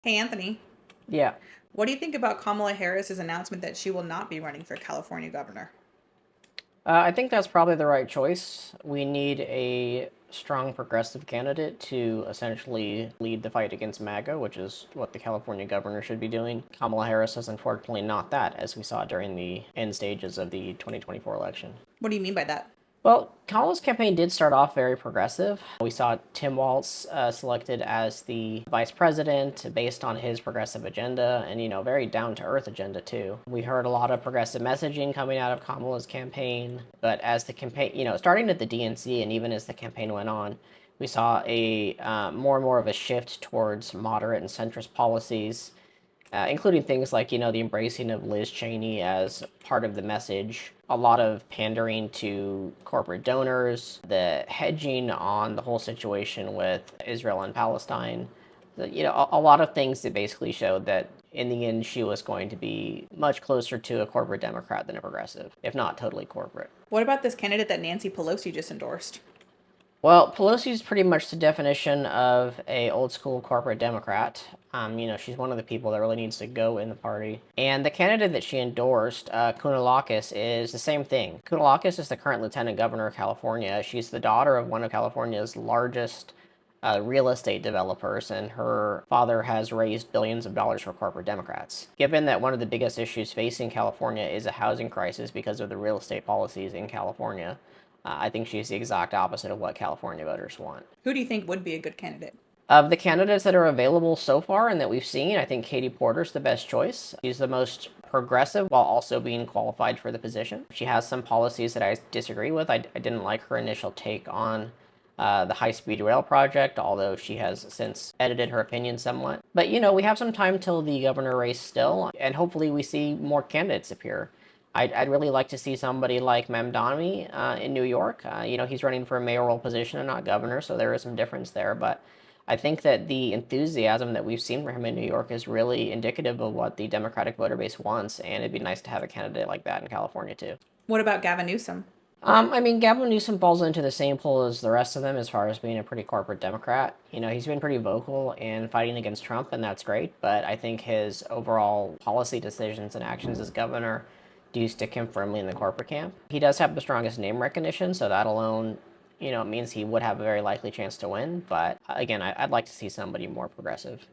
Hey, Anthony, Yeah, what do you think about Kamala Harris's announcement that she will not be running for California governor? I think that's probably the right choice. We need a strong progressive candidate to essentially lead the fight against MAGA, which is what the California governor should be doing. Kamala Harris is unfortunately not that, as we saw during the end stages of the 2024 election. What do you mean by that? Well, Kamala's campaign did start off very progressive. We saw Tim Walz selected as the vice president based on his progressive agenda and, very down to earth agenda, too. We heard a lot of progressive messaging coming out of Kamala's campaign, but as the campaign, starting at the DNC and even as the campaign went on, we saw a more and more of a shift towards moderate and centrist policies, including things like, the embracing of Liz Cheney as part of the message, a lot of pandering to corporate donors, the hedging on the whole situation with Israel and Palestine, a lot of things that basically showed that in the end she was going to be much closer to a corporate Democrat than a progressive, if not totally corporate. What about this candidate that Nancy Pelosi just endorsed? Well, Pelosi's pretty much the definition of a old school corporate Democrat. She's one of the people that really needs to go in the party. And the candidate that she endorsed, Kounalakis, is the same thing. Kounalakis is the current lieutenant governor of California. She's the daughter of one of California's largest real estate developers, and her father has raised billions of dollars for corporate Democrats. Given that one of the biggest issues facing California is a housing crisis because of the real estate policies in California, I think she's the exact opposite of what California voters want. Who do you think would be a good candidate? Of the candidates that are available so far and that we've seen, I think Katie Porter's the best choice. She's the most progressive while also being qualified for the position. She has some policies that I disagree with. I didn't like her initial take on the high speed rail project, although she has since edited her opinion somewhat. But we have some time till the governor race still, and hopefully we see more candidates appear. I'd really like to see somebody like Mamdani in New York. He's running for a mayoral position and not governor, so there is some difference there. But I think that the enthusiasm that we've seen for him in New York is really indicative of what the Democratic voter base wants, and it'd be nice to have a candidate like that in California too. What about Gavin Newsom? Gavin Newsom falls into the same pool as the rest of them as far as being a pretty corporate Democrat. He's been pretty vocal in fighting against Trump, and that's great, but I think his overall policy decisions and actions as governor do stick him firmly in the corporate camp. He does have the strongest name recognition, so that alone, means he would have a very likely chance to win, but again, I'd like to see somebody more progressive.